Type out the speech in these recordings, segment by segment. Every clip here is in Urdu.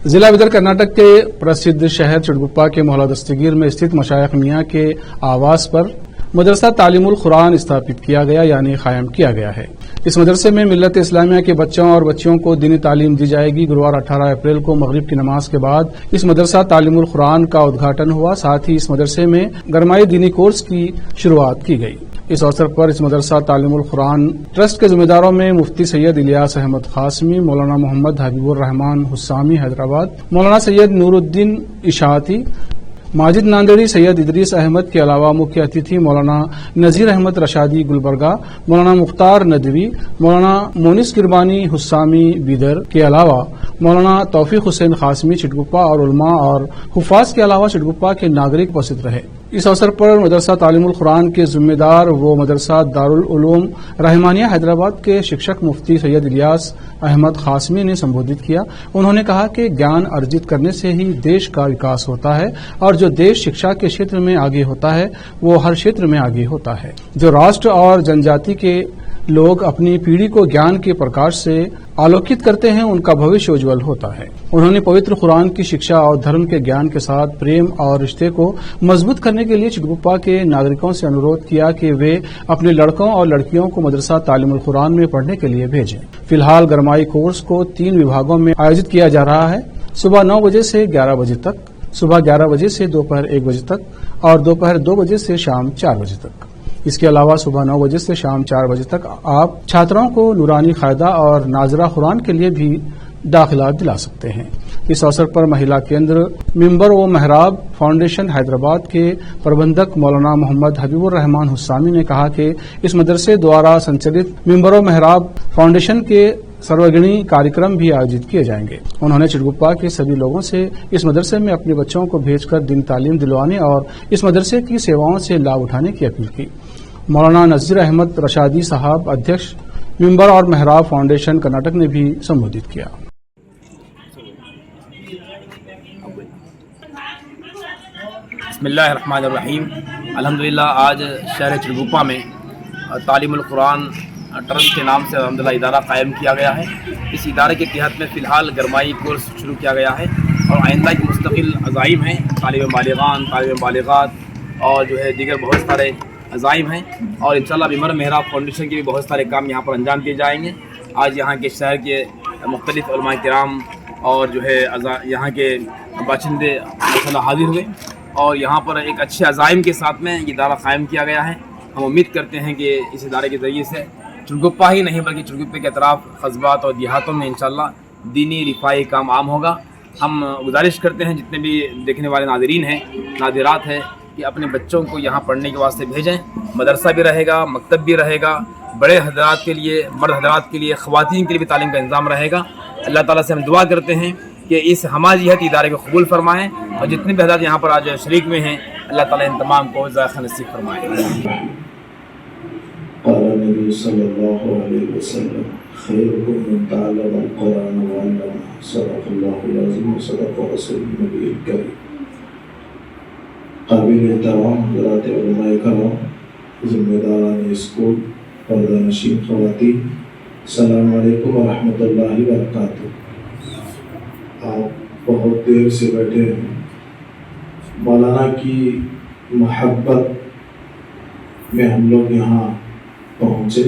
ضلع بدر کرناٹک کے پرسدھ شہر چڑگپا کے محلہ دستگیر میں استھت مشائخ میاں کے آواس پر مدرسہ تعلیم القرآن استھاپت کیا گیا یعنی قائم کیا گیا ہے۔ اس مدرسے میں ملت اسلامیہ کے بچوں اور بچیوں کو دینی تعلیم دی جائے گی۔ گروار 18 اپریل کو مغرب کی نماز کے بعد اس مدرسہ تعلیم القرآن کا ادگھاٹن ہوا، ساتھ ہی اس مدرسے میں گرمائی دینی کورس کی شروعات کی گئی۔ اس اوسر پر اس مدرسہ تعلیم القرآن ٹرسٹ کے ذمہ داروں میں مفتی سید الیاس احمد قاسمی، مولانا محمد حبیب الرحمان حسامی حیدرآباد، مولانا سید نور الدین اشاعتی، ماجد ناندیڑی، سید ادریس احمد کے علاوہ مکھیہ اتیتھی مولانا نذیر احمد رشادی گلبرگہ، مولانا مختار ندوی، مولانا مونس کربانی حسامی بیدر کے علاوہ مولانا توفیق حسین قاسمی چٹگپا اور علماء اور حفاظ کے علاوہ چٹگپا کے ناگرک اپستھت رہے۔ اس اوسر پر مدرسہ تعلیم القرآن کے ذمہ دار و مدرسہ دارالعلوم رحمانیہ حیدرآباد کے شکشک مفتی سید الیاس احمد قاسمی نے سمبودھت کیا۔ انہوں نے کہا کہ گیان ارجت کرنے سے ہی دیش کا وکاس ہوتا ہے اور جو دیش شکشا کے چھیتر میں آگے ہوتا ہے وہ ہر چھیتر میں آگے ہوتا ہے۔ جو راشٹر اور جنجاتی کے لوگ اپنی پیڑھی کو گیان کے پرکاش سے آلوکت کرتے ہیں ان کا بھوشیہ اجول ہوتا ہے۔ انہوں نے پوتر قرآن کی شکشا اور دھرم کے گیان کے ساتھ پریم اور رشتے کو مضبوط کرنے کے لیے چٹگپا کے ناگرکوں سے انورودھ کیا کہ وہ اپنے لڑکوں اور لڑکیوں کو مدرسہ تعلیم القرآن میں پڑھنے کے لیے بھیجیں۔ فی الحال گرمائی کورس کو 3 وبھاگوں میں آیوجت کیا جا رہا ہے، صبح 9 بجے سے 11 بجے تک، صبح 11 بجے سے دوپہر 1 بجے تک اور دوپہر 2 بجے سے شام 4 بجے تک۔ اس کے علاوہ صبح 9 بجے سے شام 4 بجے تک آپ چھاتروں کو نورانی قاعدہ اور ناظرہ قرآن کے لیے بھی داخلہ دلا سکتے ہیں۔ اس اوسر پر مہیلا کیندر ممبر و محراب فاؤنڈیشن حیدرآباد کے پربندھک مولانا محمد حبیب الرحمان حسامی نے کہا کہ اس مدرسے دوارا سنچلت ممبر و محراب فاؤنڈیشن کے سروگنی کاریکرم بھی آیوجت کیے جائیں گے۔ انہوں نے چٹگپا کے سبھی لوگوں سے اس مدرسے میں اپنے بچوں کو بھیج کر دین تعلیم دلوانے اور اس مدرسے کی سیواؤں سے لابھ اٹھانے کی اپیل کی۔ مولانا نذیر احمد رشادی صاحب ادھیکش ممبر اور محراب فاؤنڈیشن کرناٹک نے بھی سمبودھت کیا۔ بسم اللہ الرحمن الرحیم۔ الحمدللہ آج شہر چٹگپا میں تعلیم القرآن ٹرسٹ کے نام سے الحمدللہ ادارہ قائم کیا گیا ہے۔ اس ادارے کے تحت میں فی الحال گرمائی کورس شروع کیا گیا ہے اور آئندہ کی مستقل عزائم ہیں، طالب بالغان، طالب بالغات اور دیگر بہت سارے عزائم ہیں اور انشاءاللہ ممبر محراب فاؤنڈیشن کے بھی بہت سارے کام یہاں پر انجام دیے جائیں گے۔ آج یہاں کے شہر کے مختلف علماء کرام اور یہاں کے باشندے ماشاءاللہ حاضر ہوئے اور یہاں پر ایک اچھے عزائم کے ساتھ میں یہ ادارہ قائم کیا گیا ہے۔ ہم امید کرتے ہیں کہ اس ادارے کے ذریعے سے چٹگپا ہی نہیں بلکہ چٹگپے کے اطراف قصبات اور دیہاتوں میں انشاءاللہ دینی رفاہی کام عام ہوگا۔ ہم گزارش کرتے ہیں جتنے بھی دیکھنے والے ناظرین ہیں، ناظرات ہیں، کہ اپنے بچوں کو یہاں پڑھنے کے واسطے بھیجیں۔ مدرسہ بھی رہے گا، مکتب بھی رہے گا، بڑے حضرات کے لیے، مرد حضرات کے لیے، خواتین کے لیے بھی تعلیم کا انتظام رہے گا۔ اللہ تعالیٰ سے ہم دعا کرتے ہیں کہ اس ہماجیت ادارے کو قبول فرمائیں اور جتنے بھی حضرات یہاں پر آج شریک میں ہیں اللہ تعالیٰ ان تمام کو ذائقہ نصیب فرمائے۔ قال النبي صلى الله عليه وسلم خيركم من تعلم القرآن وعلمه صدق الله العظيم وصدق رسول النبي الكريم۔ قابل احترام حضرات علماء کرام، ذمہ داران اسکول، پردہ نشین خواتین، السلام علیکم ورحمۃ اللہ وبرکاتہ۔ آپ بہت دیر سے بیٹھے ہیں، مولانا کی محبت میں ہم لوگ یہاں پہنچے۔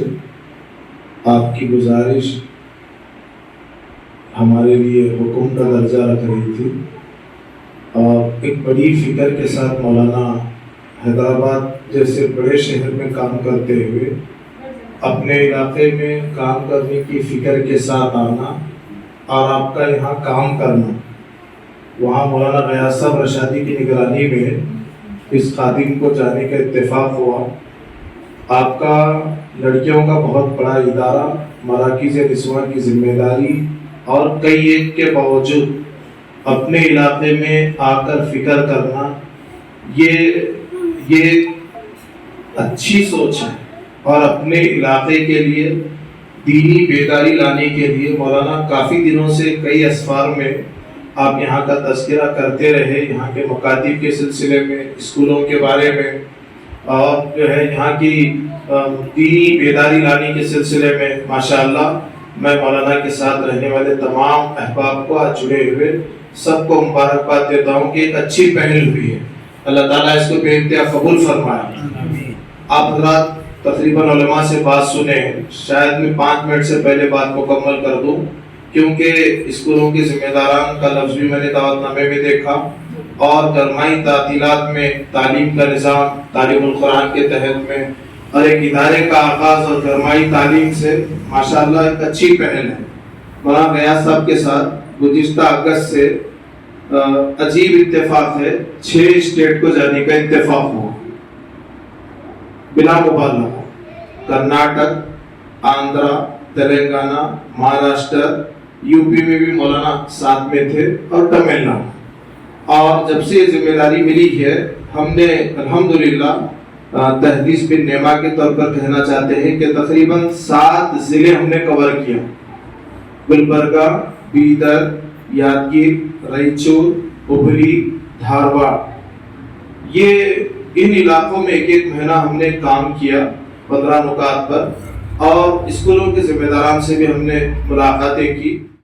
آپ کی گزارش ہمارے لیے حکم کا درجہ رکھ رہی تھی اور ایک بڑی فکر کے ساتھ مولانا حیدرآباد جیسے بڑے شہر میں کام کرتے ہوئے اپنے علاقے میں کام کرنے کی فکر کے ساتھ آنا اور آپ کا یہاں کام کرنا، وہاں مولانا غیاث صاحب رشادی کی نگرانی میں اس خادم کو جانے کا اتفاق ہوا۔ آپ کا لڑکیوں کا بہت بڑا ادارہ، مراکز نسواں کی ذمہ داری اور کئی ایک کے باوجود اپنے علاقے میں آ کر فکر کرنا، یہ اچھی سوچ ہے اور اپنے علاقے کے لیے دینی بیداری لانے کے لیے مولانا کافی دنوں سے کئی اسفار میں آپ یہاں کا تذکرہ کرتے رہے، یہاں کے مکاتب کے سلسلے میں، اسکولوں کے بارے میں اور یہاں کی دینی بیداری لانے کے سلسلے میں ماشاءاللہ میں مولانا کے ساتھ رہنے والے تمام احباب کو آج جڑے ہوئے سب کو مبارکباد دیتا ہوں کہ ایک اچھی پہل ہوئی ہے. اللہ تعالیٰ اس کو بے انتہا قبول فرمائے. آپ حضرات تقریباً علماء سے بات سنیں, شاید میں 5 منٹ سے پہلے بات مکمل کر دوں, کیونکہ اسکولوں کے ذمہ داران کا لفظ بھی میں نے دعوت نامے میں دیکھا, اور گرمائی تعطیلات میں تعلیم کا نظام تعلیم القرآن کے تحت میں اور ایک ادارے کا آغاز اور گرمائی تعلیم سے ماشاءاللہ ایک اچھی پہل ہے. مولانا غیاث صاحب کے ساتھ گزشتہ اگست سے عجیب اتفاق ہے, 6 اسٹیٹ کو جانے کا اتفاق ہوا بلا مبالغہ. کرناٹک, آندھرا, تلنگانہ, مہاراشٹر, یو پی میں بھی مولانا ساتھ میں تھے, اور تمل ناڈو. اور جب سے یہ ذمہ داری ملی ہے, ہم نے الحمدللہ تحدیث بن نعمہ کے طور پر کہنا چاہتے ہیں کہ تقریباً 7 ضلع ہم نے کور کیا. گلبرگہ, بیدر, یادگیر, رائچور, ہبلی, دھارواڑ. یہ ان علاقوں میں 1 مہینہ ہم نے کام کیا 15 نکات پر, اور اسکولوں کے ذمہ داران سے بھی ہم نے ملاقاتیں کی.